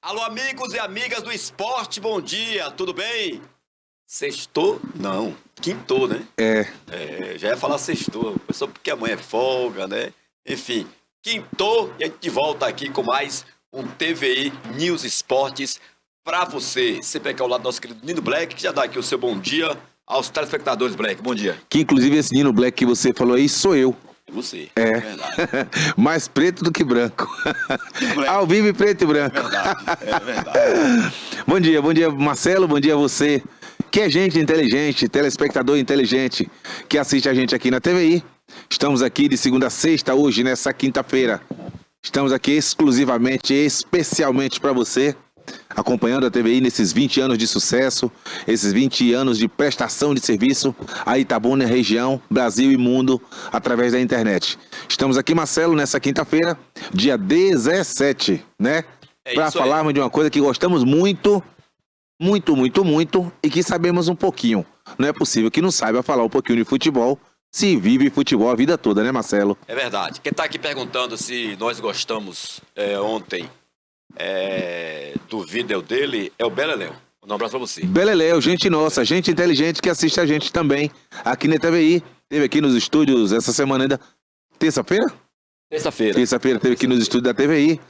Alô, amigos e amigas do esporte, bom dia, tudo bem? Sextou? Não, quintou, né? Já ia falar sextou, só porque amanhã é folga, né? Enfim, quintou e a gente volta aqui com mais um TVI News Esportes pra você. Sempre aqui ao lado do nosso querido Nino Black, que já dá aqui o seu bom dia aos telespectadores, Black. Bom dia. Que inclusive esse Nino Black que você falou aí sou eu. Você, é verdade. Mais preto do que branco. Ao vivo, preto e branco. É verdade. Bom dia, Marcelo, bom dia a você, que é gente inteligente, telespectador inteligente, que assiste a gente aqui na TVI. Estamos aqui de segunda a sexta, hoje, nessa quinta-feira. Estamos aqui exclusivamente, especialmente para você, acompanhando a TVI nesses 20 anos de sucesso, esses 20 anos de prestação de serviço a Itabuna, região, Brasil e mundo, através da internet. Estamos aqui, Marcelo, nessa quinta-feira, dia 17, né? Para falarmos de uma coisa que gostamos muito, e que sabemos um pouquinho. Não é possível que não saiba falar um pouquinho de futebol, se vive futebol a vida toda, né, Marcelo? É verdade. Quem tá aqui perguntando se nós gostamos ontem do vídeo dele é o Beleléu. Um abraço pra você. Beleléu, gente nossa, gente inteligente que assiste a gente também aqui na TVI. Teve aqui nos estúdios essa semana ainda. Terça-feira? Terça-feira teve aqui nos estúdios da TVI.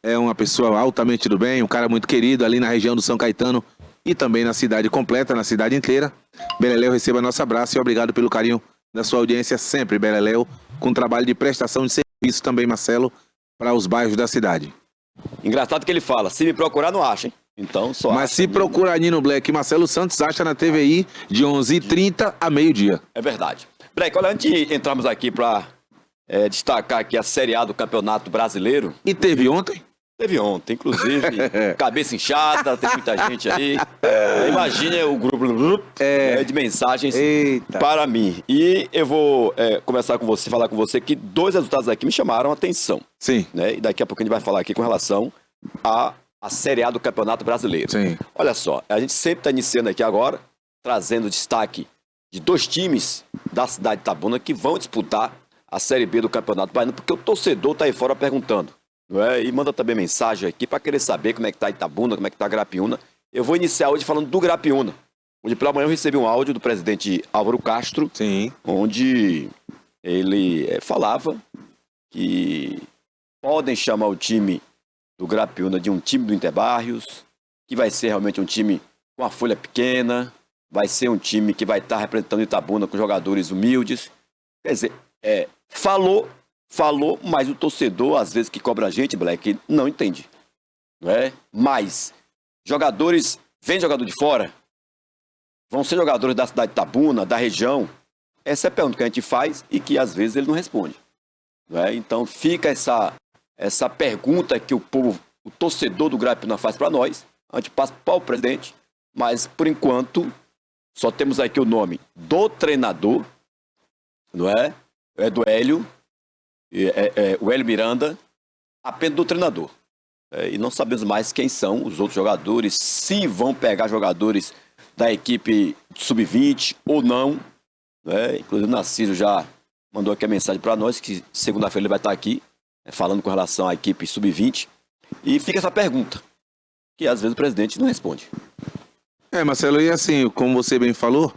É uma pessoa altamente do bem, um cara muito querido ali na região do São Caetano e também na cidade completa, na cidade inteira. Beleléu, receba nosso abraço e obrigado pelo carinho da sua audiência sempre, Beleléu, com trabalho de prestação de serviço também, Marcelo, para os bairros da cidade. Engraçado que ele fala, se me procurar não acha, hein? Então só Mas se procurar Nino Black e Marcelo Santos, acha na TVI de 11h30 a meio-dia. É verdade. Black, olha, antes de entrarmos aqui para destacar aqui a Série A do Campeonato Brasileiro. E teve ontem? Teve ontem, inclusive, cabeça inchada, tem muita gente aí. Imagine o grupo de mensagens para mim. E eu vou conversar com você, falar com você que dois resultados aqui me chamaram a atenção. Sim. Né? E daqui a pouco a gente vai falar aqui com relação à Série A do Campeonato Brasileiro. Sim. Olha só, a gente sempre está iniciando aqui agora, trazendo destaque de dois times da cidade de Itabuna que vão disputar a Série B do Campeonato Baiano, porque o torcedor está aí fora perguntando. E manda também mensagem aqui para querer saber como é que tá Itabuna, como é que tá Grapiúna. Eu vou iniciar hoje falando do Grapiúna. Hoje pela manhã eu recebi um áudio do presidente Álvaro Castro, sim, onde ele falava que podem chamar o time do Grapiúna de um time do Interbarrios, que vai ser realmente um time com a folha pequena, vai ser um time que vai estar representando Itabuna com jogadores humildes. Quer dizer, falou, mas o torcedor, às vezes, que cobra a gente, Black, não entende. Não é? Mas jogadores, vem jogador de fora, vão ser jogadores da cidade de Itabuna, da região. Essa é a pergunta que a gente faz e que, às vezes, ele não responde. Não é? Então, fica essa pergunta que o torcedor do Grapiúna faz para nós. A gente passa para o presidente, mas, por enquanto, só temos aqui o nome do treinador, não é? É do Hélio. O Hélio Miranda, apenas do treinador. E não sabemos mais quem são os outros jogadores, se vão pegar jogadores da equipe sub-20 ou não. Inclusive o Narciso já mandou aqui a mensagem para nós, que segunda-feira ele vai estar aqui, falando com relação à equipe sub-20. E fica essa pergunta, que às vezes o presidente não responde. Marcelo, e assim, como você bem falou,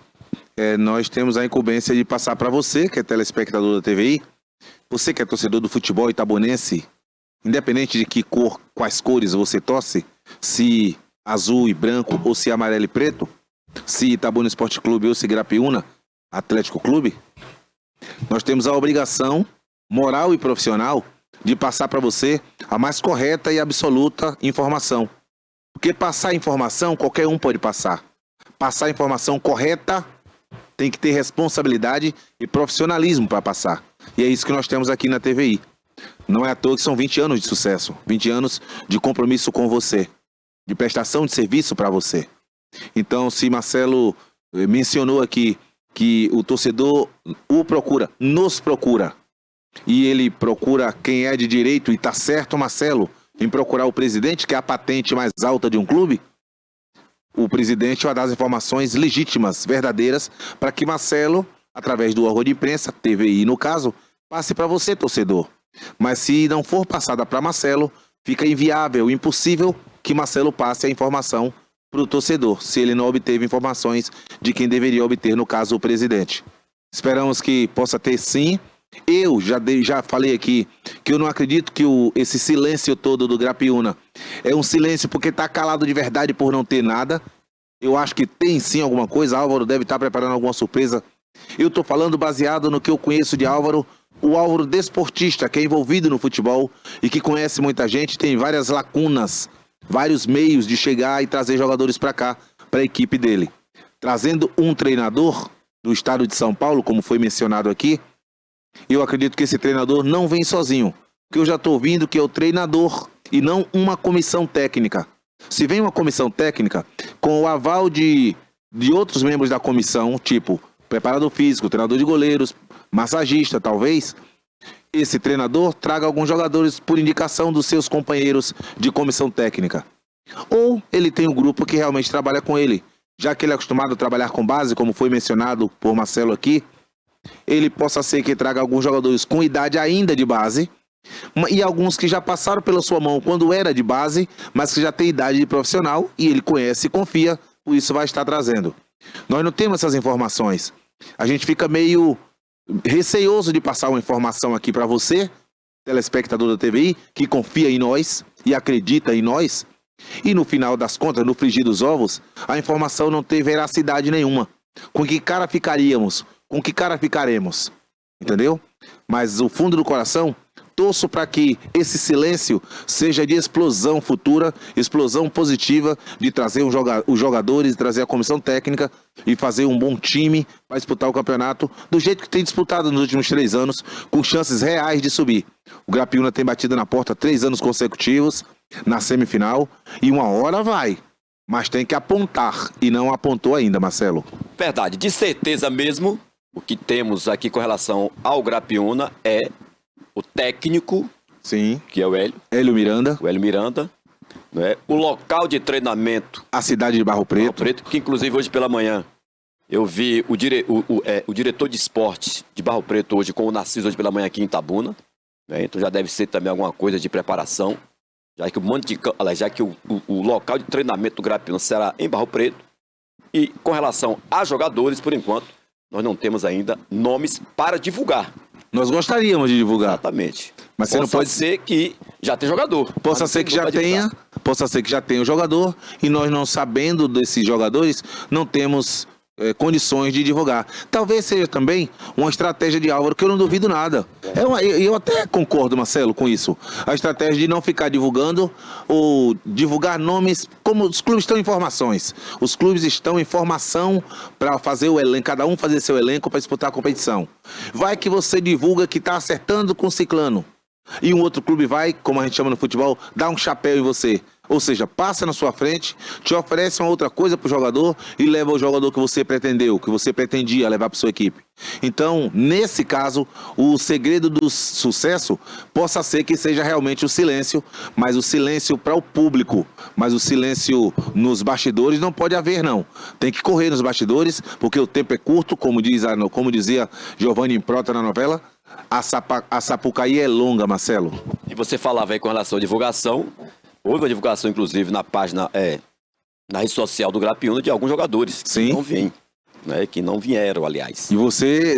nós temos a incumbência de passar para você, que é telespectador da TVI, você que é torcedor do futebol itabunense, independente de quais cores você torce, se azul e branco ou se amarelo e preto, se Itabuna Esporte Clube ou se Grapiúna Atlético Clube, nós temos a obrigação moral e profissional de passar para você a mais correta e absoluta informação. Porque passar informação, qualquer um pode passar. Passar a informação correta tem que ter responsabilidade e profissionalismo para passar. E é isso que nós temos aqui na TVI. Não é à toa que são 20 anos de sucesso, 20 anos de compromisso com você, de prestação de serviço para você. Então, se Marcelo mencionou aqui que o torcedor nos procura, e ele procura quem é de direito, e está certo, Marcelo, em procurar o presidente, que é a patente mais alta de um clube, o presidente vai dar as informações legítimas, verdadeiras, para que Marcelo, através do órgão de imprensa, TVI no caso, passe para você, torcedor. Mas se não for passada para Marcelo, fica inviável, impossível que Marcelo passe a informação para o torcedor, se ele não obteve informações de quem deveria obter, no caso, o presidente. Esperamos que possa ter, sim. Eu já falei aqui que eu não acredito que esse silêncio todo do Grapiúna é um silêncio porque está calado de verdade por não ter nada. Eu acho que tem sim alguma coisa. Álvaro deve estar preparando alguma surpresa. Eu estou falando baseado no que eu conheço de Álvaro. O Álvaro desportista, que é envolvido no futebol e que conhece muita gente, tem várias lacunas, vários meios de chegar e trazer jogadores para cá, para a equipe dele. Trazendo um treinador do estado de São Paulo, como foi mencionado aqui, eu acredito que esse treinador não vem sozinho. Porque eu já estou ouvindo que é o treinador e não uma comissão técnica. Se vem uma comissão técnica, com o aval de outros membros da comissão, tipo preparador físico, treinador de goleiros, massagista, talvez, esse treinador traga alguns jogadores por indicação dos seus companheiros de comissão técnica. Ou ele tem um grupo que realmente trabalha com ele. Já que ele é acostumado a trabalhar com base, como foi mencionado por Marcelo aqui, ele possa ser que traga alguns jogadores com idade ainda de base, e alguns que já passaram pela sua mão quando era de base, mas que já tem idade de profissional, e ele conhece e confia, por isso vai estar trazendo. Nós não temos essas informações. A gente fica meio receoso de passar uma informação aqui para você, telespectador da TVI, que confia em nós e acredita em nós, e no final das contas, no frigir dos ovos, a informação não tem veracidade nenhuma. Com que cara ficaríamos? Com que cara ficaremos? Entendeu? Mas o fundo do coração, torço para que esse silêncio seja de explosão futura, explosão positiva, de trazer os jogadores, trazer a comissão técnica e fazer um bom time para disputar o campeonato do jeito que tem disputado nos últimos 3 anos, com chances reais de subir. O Grapiúna tem batido na porta 3 anos consecutivos, na semifinal, e uma hora vai. Mas tem que apontar, e não apontou ainda, Marcelo. Verdade, de certeza mesmo, o que temos aqui com relação ao Grapiúna é o técnico, sim, que é o Hélio Miranda, não é? O local de treinamento, a cidade de Barro Preto, que inclusive hoje pela manhã eu vi o diretor de esportes de Barro Preto hoje com o Narciso hoje pela manhã aqui em Itabuna, né? Então já deve ser também alguma coisa de preparação, já que o local de treinamento do Grapiúna será em Barro Preto. E com relação a jogadores, por enquanto, nós não temos ainda nomes para divulgar. Nós gostaríamos de divulgar. Exatamente. Mas você não pode ser que já tem jogador. Possa ser que já tenha o jogador e nós não sabendo desses jogadores, não temos condições de divulgar. Talvez seja também uma estratégia de Álvaro, que eu não duvido nada. Eu até concordo, Marcelo, com isso. A estratégia de não ficar divulgando ou divulgar nomes, como os clubes estão em formações. Os clubes estão em formação para fazer o elenco, cada um fazer seu elenco para disputar a competição. Vai que você divulga que está acertando com o ciclano. E um outro clube vai, como a gente chama no futebol, dá um chapéu em você. Ou seja, passa na sua frente, te oferece uma outra coisa pro jogador e leva o jogador que você pretendeu, que você pretendia levar para sua equipe. Então, nesse caso, o segredo do sucesso possa ser que seja realmente o silêncio, mas o silêncio para o público, mas o silêncio nos bastidores não pode haver, não. Tem que correr nos bastidores, porque o tempo é curto, como dizia Giovanni Improta na novela. A Sapucaí é longa, Marcelo. E você falava aí com relação à divulgação. Houve uma divulgação, inclusive, na página, na rede social do Grapiúna, de alguns jogadores que não vêm, né? Que não vieram, aliás. E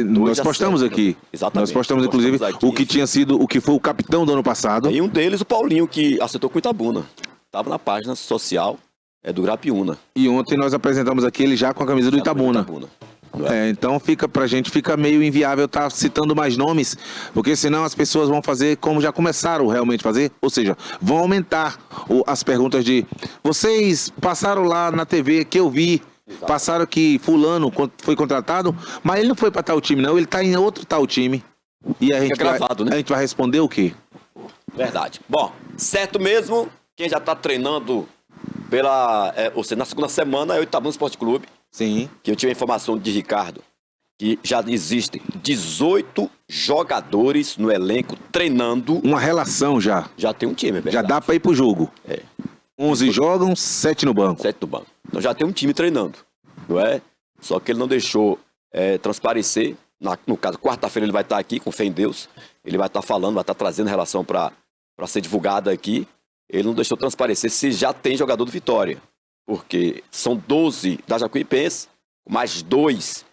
nós postamos aqui. Exatamente. Nós postamos, inclusive, aqui, o que tinha sido, o que foi o capitão do ano passado. E um deles, o Paulinho, que acertou com o Itabuna. Estava na página social do Grapiúna. E ontem nós apresentamos aqui ele já com a camisa do Itabuna. Então pra gente fica meio inviável estar citando mais nomes, porque senão as pessoas vão fazer como já começaram realmente a fazer, ou seja, vão aumentar as perguntas de vocês passaram lá na TV que eu vi, passaram que fulano foi contratado, mas ele não foi para tal time não, ele está em outro tal time. E a gente, a gente vai responder o quê? Verdade. Bom, certo mesmo, quem já está treinando ou seja, na segunda semana é o Itabuna Esporte Clube. Sim. Que eu tive a informação de Ricardo que já existem 18 jogadores no elenco treinando. Uma relação já. Já tem um time, é verdade. Já dá para ir pro jogo. 11 jogam, 7 no banco. 7 no banco. Então já tem um time treinando, não é? Só que ele não deixou transparecer. No caso, quarta-feira ele vai estar aqui, com fé em Deus. Ele vai estar falando, vai estar trazendo relação para ser divulgada aqui. ele não deixou transparecer se já tem jogador do Vitória. Porque são 12 da Jacuipense, mais 2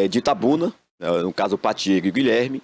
de Itabuna, no caso o Patiego e o Guilherme.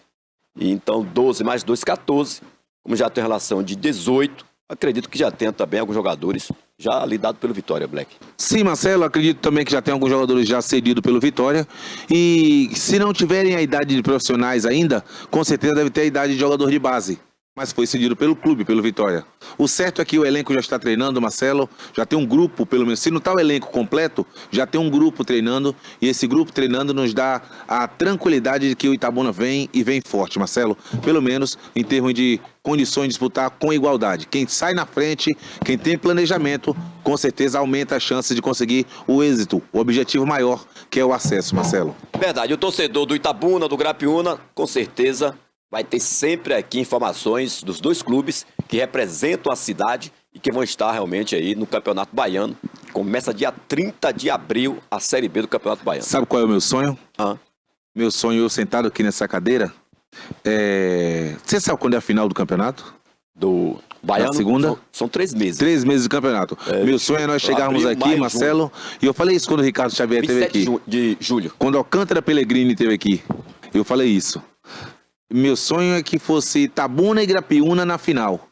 E então 12 mais 2, 14. Como já tem relação de 18, acredito que já tenha também alguns jogadores já lidados pelo Vitória, Black. Sim, Marcelo, acredito também que já tem alguns jogadores já cedidos pelo Vitória. E se não tiverem a idade de profissionais ainda, com certeza deve ter a idade de jogador de base. Mas foi cedido pelo clube, pelo Vitória. O certo é que o elenco já está treinando, Marcelo, já tem um grupo, pelo menos, se não está o elenco completo, já tem um grupo treinando, e esse grupo treinando nos dá a tranquilidade de que o Itabuna vem e vem forte, Marcelo, pelo menos em termos de condições de disputar com igualdade. Quem sai na frente, quem tem planejamento, com certeza aumenta a chance de conseguir o êxito, o objetivo maior, que é o acesso, Marcelo. Verdade, o torcedor do Itabuna, do Grapiúna, com certeza vai ter sempre aqui informações dos dois clubes que representam a cidade e que vão estar realmente aí no Campeonato Baiano. Começa dia 30 de abril a Série B do Campeonato Baiano. Sabe qual é o meu sonho? Meu sonho, eu sentado aqui nessa cadeira, Você sabe quando é a final do campeonato? Do Baiano? Na segunda? São 3 meses. 3 meses de campeonato. Meu sonho é nós chegarmos abril, aqui, maio, Marcelo, e eu falei isso quando o Ricardo Xavier esteve aqui. 27 de julho. Quando o Alcântara Pellegrini esteve aqui, eu falei isso. Meu sonho é que fosse Itabuna e Grapiúna na final.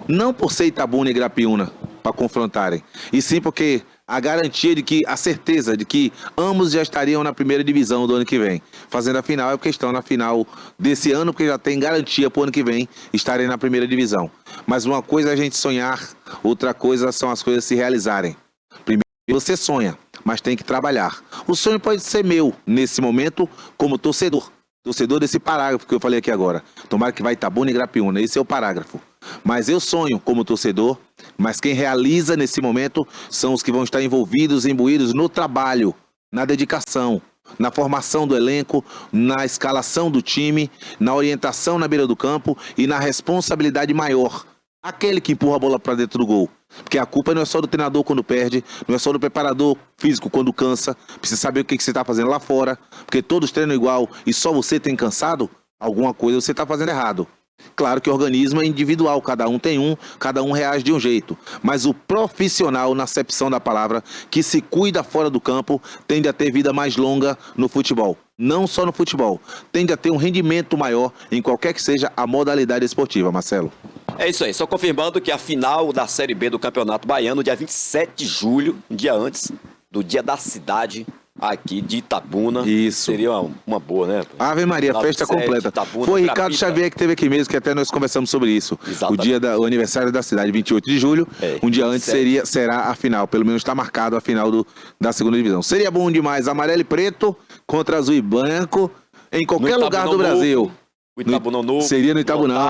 Não por ser Itabuna e Grapiúna para confrontarem, e sim porque a garantia de que, a certeza de que ambos já estariam na primeira divisão do ano que vem. Fazendo a final é porque estão na final desse ano, porque já tem garantia para o ano que vem estarem na primeira divisão. Mas uma coisa é a gente sonhar, outra coisa são as coisas se realizarem. Primeiro você sonha, mas tem que trabalhar. O sonho pode ser meu, nesse momento, como torcedor. Torcedor desse parágrafo que eu falei aqui agora. Tomara que vai Itabuna e Grapiúna, esse é o parágrafo. Mas eu sonho como torcedor, mas quem realiza nesse momento são os que vão estar envolvidos, imbuídos no trabalho, na dedicação, na formação do elenco, na escalação do time, na orientação na beira do campo e na responsabilidade maior. Aquele que empurra a bola para dentro do gol. Porque a culpa não é só do treinador quando perde, não é só do preparador físico quando cansa. Precisa saber o que você está fazendo lá fora. Porque todos treinam igual e só você tem cansado, alguma coisa você está fazendo errado. Claro que o organismo é individual, cada um tem cada um reage de um jeito. Mas o profissional, na acepção da palavra, que se cuida fora do campo, tende a ter vida mais longa no futebol. Não só no futebol, tende a ter um rendimento maior em qualquer que seja a modalidade esportiva, Marcelo. É isso aí, só confirmando que a final da Série B do Campeonato Baiano, dia 27 de julho, um dia antes do Dia da Cidade, aqui de Itabuna. Isso. Seria uma boa, né? Ave Maria, festa completa. Itabuna, foi Ricardo Grapita. Xavier que esteve aqui mesmo, que até nós conversamos sobre isso. Exatamente. O aniversário da cidade, 28 de julho. Um dia antes será a final. Pelo menos está marcado a final da segunda divisão. Seria bom demais, amarelo e preto contra azul e branco, em qualquer lugar do Brasil. O Itabunão novo. Seria no Itabunão,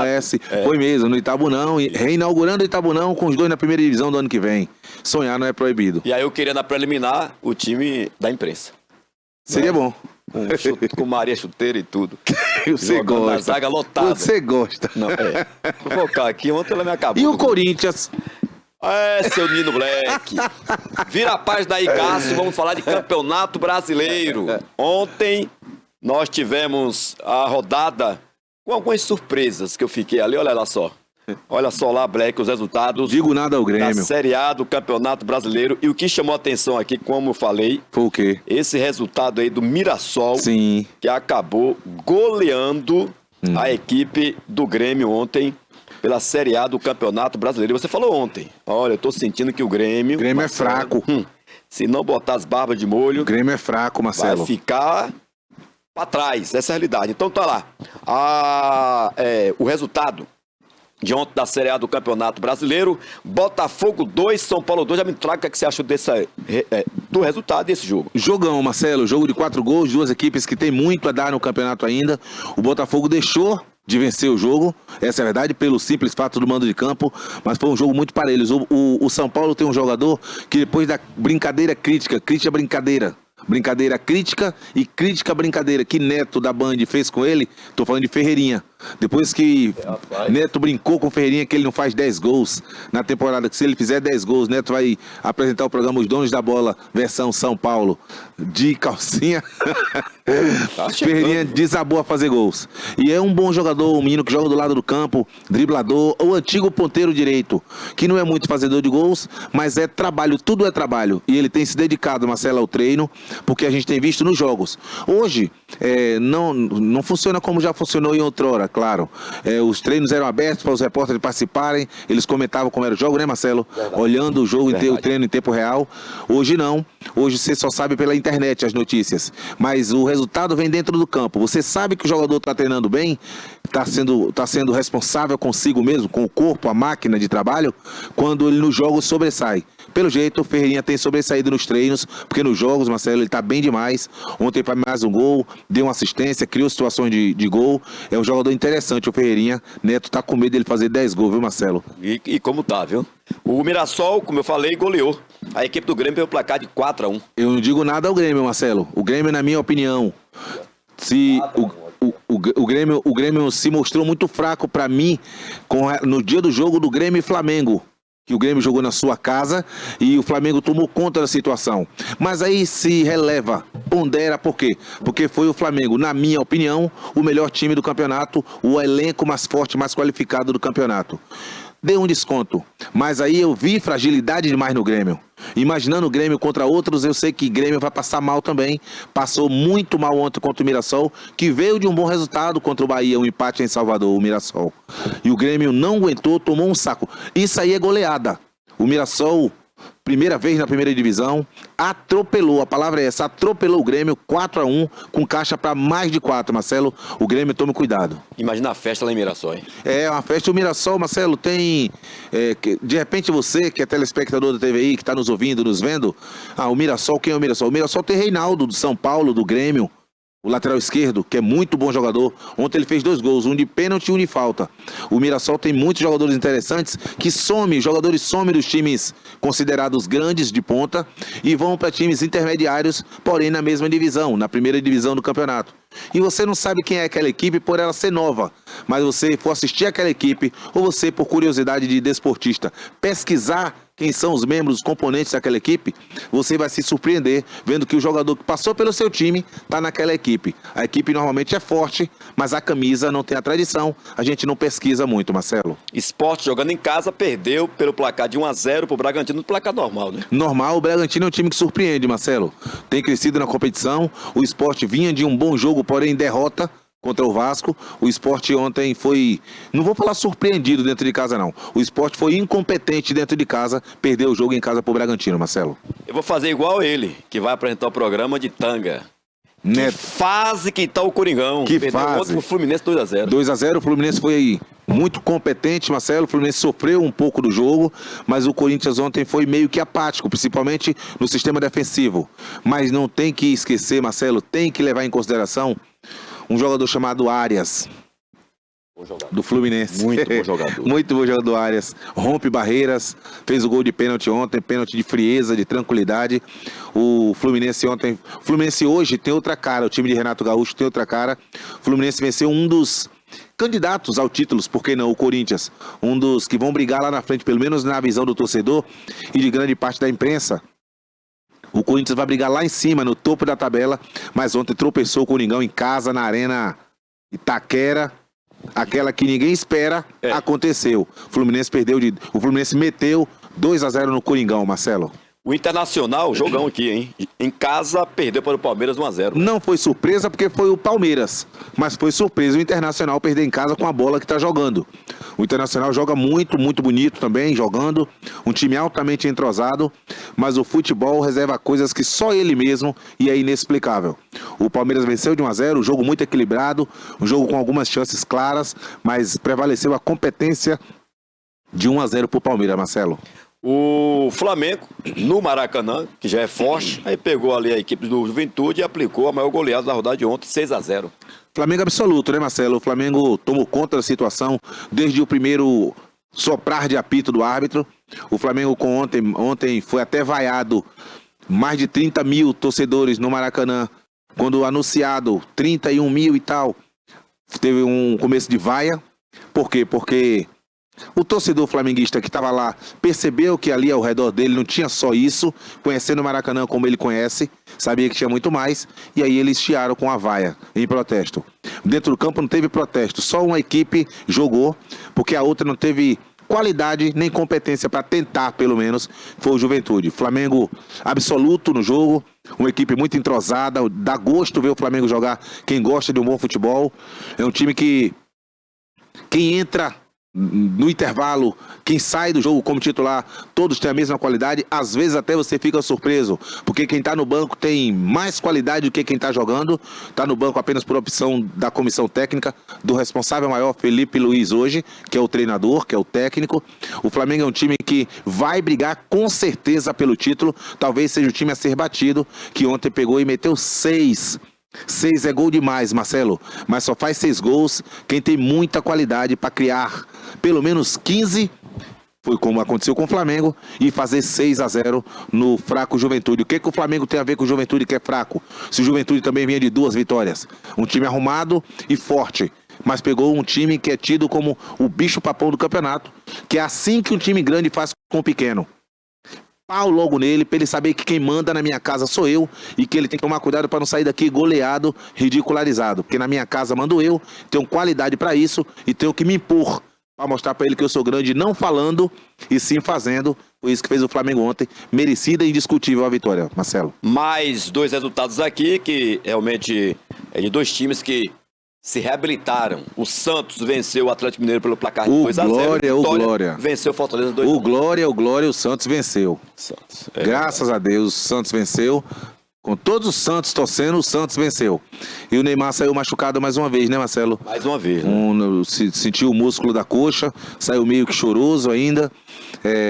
foi mesmo, no Itabunão, reinaugurando o Itabunão com os dois na primeira divisão do ano que vem. Sonhar não é proibido. E aí eu queria na preliminar o time da imprensa. Seria bom. Com Maria Chuteira e tudo. Você Jogando gosta. na zaga lotada. Você gosta. Não, vou focar aqui, ontem ela me acabou. E o Corinthians? Seu Nino Black. Vira a página aí, Cássio, vamos falar de Campeonato Brasileiro. Ontem nós tivemos a rodada com algumas surpresas que eu fiquei ali, olha lá só. Olha só lá, Black, os resultados. Digo nada ao Da Grêmio. Série A do Campeonato Brasileiro. E o que chamou a atenção aqui, como eu falei, Foi o quê? esse resultado aí do Mirassol, Sim. que acabou goleando a equipe do Grêmio ontem pela Série A do Campeonato Brasileiro. Você falou ontem, olha, eu tô sentindo que o Grêmio... O Grêmio é fraco. Se não botar as barbas de molho, O Grêmio é fraco, vai Marcelo. ficar para trás. Essa é a realidade. Então tá lá. O resultado de ontem da Série A do Campeonato Brasileiro, Botafogo 2, São Paulo 2. Já me traga o que você achou do resultado desse jogo. Jogão, Marcelo. Jogo de 4 gols, duas equipes que tem muito a dar no campeonato ainda. O Botafogo deixou de vencer o jogo, essa é a verdade, pelo simples fato do mando de campo, mas foi um jogo muito parelho. O São Paulo tem um jogador que depois da brincadeira crítica brincadeira, brincadeira crítica e crítica brincadeira que Neto da Band fez com ele, tô falando de Ferreirinha. Depois que Rapaz. Neto brincou com o Ferreirinha que ele não faz 10 gols na temporada, que se ele fizer 10 gols, Neto vai apresentar o programa Os Donos da Bola, versão São Paulo, de calcinha. Tá chegando. Ferreirinha desabou a fazer gols. E é um bom jogador, um menino que joga do lado do campo, driblador, o antigo ponteiro direito, que não é muito fazedor de gols, mas é trabalho, tudo é trabalho. E ele tem se dedicado, Marcelo, ao treino, porque a gente tem visto nos jogos. Hoje, não funciona como já funcionou em outrora, claro. Os treinos eram abertos para os repórteres participarem, eles comentavam como era o jogo, né, Marcelo? Verdade. Olhando o jogo, o treino em tempo real. Hoje não. Hoje você só sabe pela internet as notícias. Mas o resultado vem dentro do campo. Você sabe que o jogador está treinando bem, está sendo responsável consigo mesmo, com o corpo, a máquina de trabalho, quando ele nos jogos sobressai. Pelo jeito, o Ferreirinha tem sobressaído nos treinos, porque nos jogos, Marcelo, ele está bem demais. Ontem faz mais um gol, deu uma assistência, criou situações de gol. É um jogador interessante, o Ferreirinha. Neto está com medo dele fazer 10 gols, viu, Marcelo? E como tá, viu? O Mirassol, como eu falei, goleou. A equipe do Grêmio pelo placar de 4-1. Eu não digo nada ao Grêmio, Marcelo. O Grêmio, na minha opinião, o Grêmio se mostrou muito fraco para mim no dia do jogo do Grêmio e Flamengo. Que o Grêmio jogou na sua casa e o Flamengo tomou conta da situação. Mas aí se releva, pondera, por quê? Porque foi o Flamengo, na minha opinião, o melhor time do campeonato, o elenco mais forte, mais qualificado do campeonato. Dei um desconto, mas aí eu vi fragilidade demais no Grêmio. Imaginando o Grêmio contra outros, eu sei que o Grêmio vai passar mal também. Passou muito mal ontem contra o Mirassol, que veio de um bom resultado contra o Bahia, um empate em Salvador, o Mirassol. E o Grêmio não aguentou, tomou um saco. Isso aí é goleada. O Mirassol, primeira vez na primeira divisão, atropelou, a palavra é essa, atropelou o Grêmio 4-1, com caixa para mais de 4, Marcelo. O Grêmio, tome cuidado. Imagina a festa lá em Mirassol, hein? É, uma festa. O Mirassol, Marcelo, tem... de repente você, que é telespectador da TVI, que está nos ouvindo, nos vendo, o Mirassol, quem é o Mirassol? O Mirassol tem Reinaldo, do São Paulo, do Grêmio, o lateral esquerdo, que é muito bom jogador. Ontem ele fez 2 gols, um de pênalti e um de falta. O Mirassol tem muitos jogadores interessantes que jogadores somem dos times considerados grandes de ponta e vão para times intermediários, porém na mesma divisão, na primeira divisão do campeonato. E você não sabe quem é aquela equipe por ela ser nova, mas você for assistir aquela equipe, ou você, por curiosidade de desportista, pesquisar quem são os membros, os componentes daquela equipe, você vai se surpreender vendo que o jogador que passou pelo seu time está naquela equipe. A equipe normalmente é forte, mas a camisa não tem a tradição, a gente não pesquisa muito, Marcelo. Sport jogando em casa, perdeu pelo placar de 1-0 pro Bragantino, no placar normal, né? Normal, o Bragantino é um time que surpreende, Marcelo. Tem crescido na competição, o Sport vinha de um bom jogo, porém derrota contra o Vasco. O Sport ontem foi, não vou falar surpreendido dentro de casa não, o Sport foi incompetente dentro de casa, perdeu o jogo em casa pro Bragantino, Marcelo. Eu vou fazer igual ele, que vai apresentar o programa de tanga. Neto. Que fase que tá o Coringão. Que perdeu fase. ontem pro Fluminense 2-0. 2-0, o Fluminense foi muito competente, Marcelo. O Fluminense sofreu um pouco do jogo, mas o Corinthians ontem foi meio que apático, principalmente no sistema defensivo. Mas não tem que esquecer, Marcelo, tem que levar em consideração um jogador chamado Arias, do Fluminense. Muito bom jogador. Muito bom jogador Arias. Rompe barreiras, fez o gol de pênalti ontem, pênalti de frieza, de tranquilidade. O Fluminense ontem... O Fluminense hoje tem outra cara, o time de Renato Gaúcho tem outra cara. O Fluminense venceu um dos candidatos ao título, por que não, o Corinthians. Um dos que vão brigar lá na frente, pelo menos na visão do torcedor e de grande parte da imprensa. O Corinthians vai brigar lá em cima, no topo da tabela, mas ontem tropeçou o Coringão em casa, na Arena Itaquera. Aquela que ninguém espera, aconteceu. O Fluminense meteu 2-0 no Coringão, Marcelo. O Internacional, jogão aqui, hein? Em casa, perdeu para o Palmeiras 1-0. Não foi surpresa porque foi o Palmeiras, mas foi surpresa o Internacional perder em casa com a bola que está jogando. O Internacional joga muito, muito bonito também, jogando. Um time altamente entrosado, mas o futebol reserva coisas que só ele mesmo e é inexplicável. O Palmeiras venceu de 1-0, um jogo muito equilibrado, um jogo com algumas chances claras, mas prevaleceu a competência de 1-0 para o Palmeiras, Marcelo. O Flamengo, no Maracanã, que já é forte, aí pegou ali a equipe do Juventude e aplicou a maior goleada da rodada de ontem, 6-0. Flamengo absoluto, né, Marcelo? O Flamengo tomou conta da situação desde o primeiro soprar de apito do árbitro. O Flamengo ontem foi até vaiado mais de 30 mil torcedores no Maracanã. Quando anunciado 31 mil e tal, teve um começo de vaia. Por quê? Porque o torcedor flamenguista que estava lá percebeu que ali ao redor dele não tinha só isso, conhecendo o Maracanã como ele conhece, sabia que tinha muito mais, e aí eles chiaram com a vaia em protesto. Dentro do campo não teve protesto, só uma equipe jogou, porque a outra não teve qualidade nem competência para tentar, pelo menos, foi o Juventude. Flamengo absoluto no jogo, uma equipe muito entrosada, dá gosto ver o Flamengo jogar, quem gosta de um bom futebol. É um time que quem entra no intervalo, quem sai do jogo como titular, todos têm a mesma qualidade. Às vezes até você fica surpreso, porque quem está no banco tem mais qualidade do que quem está jogando. Está no banco apenas por opção da comissão técnica, do responsável maior, Felipe Luiz hoje, que é o treinador, que é o técnico. O Flamengo é um time que vai brigar com certeza pelo título, talvez seja o time a ser batido, que ontem pegou e meteu 6. 6 é gol demais, Marcelo, mas só faz 6 gols quem tem muita qualidade para criar pelo menos 15, foi como aconteceu com o Flamengo, e fazer 6-0 no fraco Juventude. O que o Flamengo tem a ver com o Juventude que é fraco? Se o Juventude também vinha de 2 vitórias, um time arrumado e forte, mas pegou um time que é tido como o bicho-papão do campeonato, que é assim que um time grande faz com o pequeno. Pau logo nele, para ele saber que quem manda na minha casa sou eu e que ele tem que tomar cuidado para não sair daqui goleado, ridicularizado. Porque na minha casa mando eu, tenho qualidade para isso e tenho que me impor para mostrar para ele que eu sou grande, não falando e sim fazendo. Foi isso que fez o Flamengo ontem, merecida e indiscutível a vitória, Marcelo. Mais 2 resultados aqui que realmente é de 2 times que se reabilitaram. O Santos venceu o Atlético Mineiro pelo placar de 2-0. Glória, o Glória. Venceu o Fortaleza 2-1. O Glória, o Santos venceu. Santos. Graças a Deus, o Santos venceu. Com todos os Santos torcendo, o Santos venceu. E o Neymar saiu machucado mais uma vez, né, Marcelo? Mais uma vez, né? Sentiu o músculo da coxa, saiu meio que choroso ainda.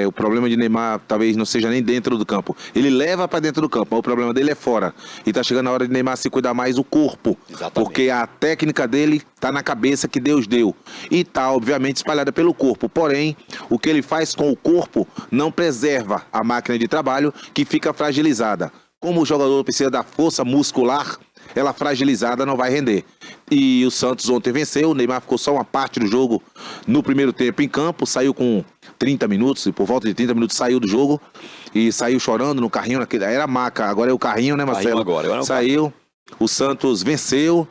O problema de Neymar talvez não seja nem dentro do campo. Ele leva para dentro do campo, mas o problema dele é fora. E tá chegando a hora de Neymar se cuidar mais o corpo. Exatamente. Porque a técnica dele tá na cabeça que Deus deu. E tá, obviamente, espalhada pelo corpo. Porém, o que ele faz com o corpo não preserva a máquina de trabalho, que fica fragilizada. Como o jogador precisa da força muscular, ela fragilizada não vai render. E o Santos ontem venceu, o Neymar ficou só uma parte do jogo no primeiro tempo em campo, saiu com 30 minutos, e por volta de 30 minutos saiu do jogo, e saiu chorando no carrinho, era a maca, agora é o carrinho, né, Marcelo? Agora é o saiu, o Santos venceu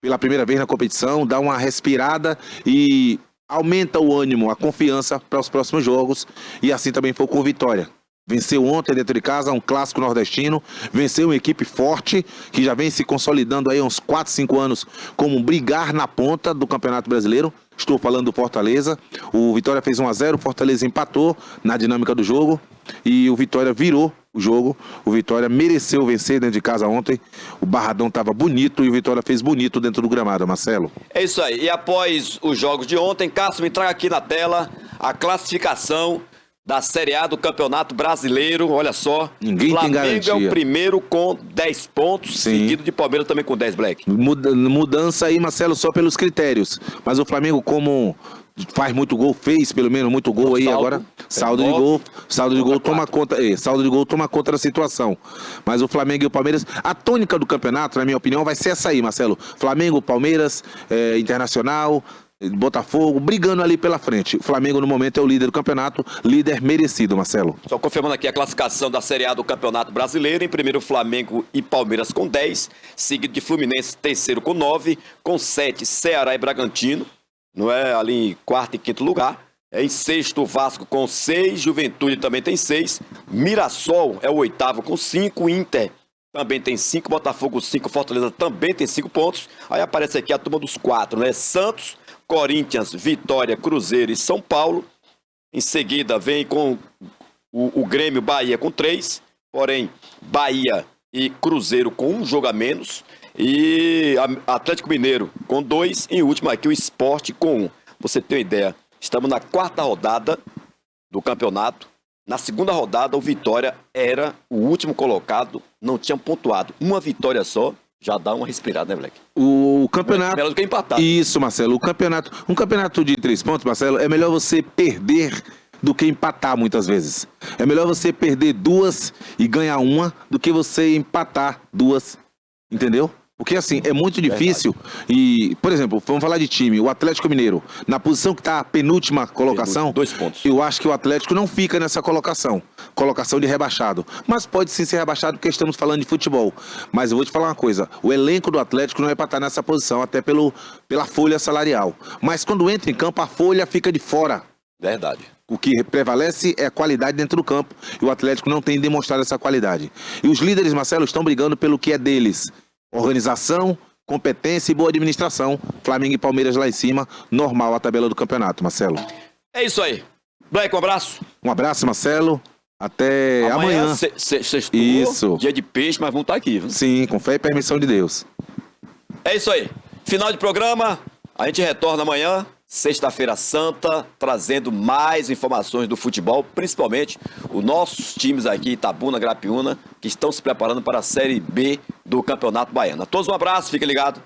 pela primeira vez na competição, dá uma respirada e aumenta o ânimo, a confiança para os próximos jogos, e assim também foi com Vitória. Venceu ontem dentro de casa, um clássico nordestino. Venceu uma equipe forte, que já vem se consolidando aí há uns 4, 5 anos como brigar na ponta do Campeonato Brasileiro. Estou falando do Fortaleza. O Vitória fez 1-0, o Fortaleza empatou na dinâmica do jogo. E o Vitória virou o jogo. O Vitória mereceu vencer dentro de casa ontem. O Barradão estava bonito e o Vitória fez bonito dentro do gramado, Marcelo. É isso aí. E após os jogos de ontem, Cássio, me traga aqui na tela a classificação da Série A do Campeonato Brasileiro. Olha só, ninguém tem garantia. Flamengo é o primeiro com 10 pontos, sim, seguido de Palmeiras também com 10, Black. Mudança aí, Marcelo, só pelos critérios. Mas o Flamengo, como faz muito gol, fez pelo menos muito gol aí saldo, agora. Saldo de gol toma conta. Saldo de gol toma conta da situação. Mas o Flamengo e o Palmeiras, a tônica do campeonato, na minha opinião, vai ser essa aí, Marcelo. Flamengo, Palmeiras, Internacional, Botafogo, brigando ali pela frente. O Flamengo no momento é o líder do campeonato, líder merecido, Marcelo. Só confirmando aqui a classificação da Série A do Campeonato Brasileiro. Em primeiro, Flamengo e Palmeiras com 10, seguido de Fluminense, terceiro com 9, com 7, Ceará e Bragantino, não é, ali em quarto e quinto lugar. Em sexto, Vasco com 6, Juventude também tem 6, Mirassol é o oitavo com 5, Inter também tem 5, Botafogo 5, Fortaleza também tem 5 pontos. Aí aparece aqui a turma dos 4, né? Santos, Corinthians, Vitória, Cruzeiro e São Paulo. Em seguida vem com o Grêmio, Bahia com 3. Porém, Bahia e Cruzeiro com 1 jogo a menos. E Atlético Mineiro com 2. E em último aqui o Sport com 1. Você tem uma ideia, estamos na 4ª rodada do campeonato. Na segunda rodada o Vitória era o último colocado, não tinha pontuado. Uma vitória só. Já dá uma respirada, né, Black? O campeonato... Melhor do que empatar. Isso, Marcelo. Um campeonato de 3 pontos, Marcelo, é melhor você perder do que empatar muitas vezes. É melhor você perder 2 e ganhar 1 do que você empatar 2. Entendeu? Porque, assim, é muito difícil. E, por exemplo, vamos falar de time. O Atlético Mineiro, na posição que está a penúltima colocação, 2 pontos. eu acho que o Atlético não fica nessa colocação. Colocação de rebaixado. Mas pode sim ser rebaixado porque estamos falando de futebol. Mas eu vou te falar uma coisa. O elenco do Atlético não é para estar nessa posição, até pela folha salarial. Mas quando entra em campo, a folha fica de fora. Verdade. O que prevalece é a qualidade dentro do campo. E o Atlético não tem demonstrado essa qualidade. E os líderes, Marcelo, estão brigando pelo que é deles. Organização, competência e boa administração. Flamengo e Palmeiras lá em cima. Normal a tabela do campeonato, Marcelo. É isso aí. Black, um abraço. Um abraço, Marcelo. Até amanhã. Sextou, Isso. dia de peixe, mas vamos estar aqui. Viu? Sim, com fé e permissão de Deus. É isso aí. Final de programa. A gente retorna amanhã, sexta-feira santa, trazendo mais informações do futebol, principalmente os nossos times aqui, Itabuna, Grapiúna, que estão se preparando para a Série B do Campeonato Baiano. A todos um abraço, fiquem ligados.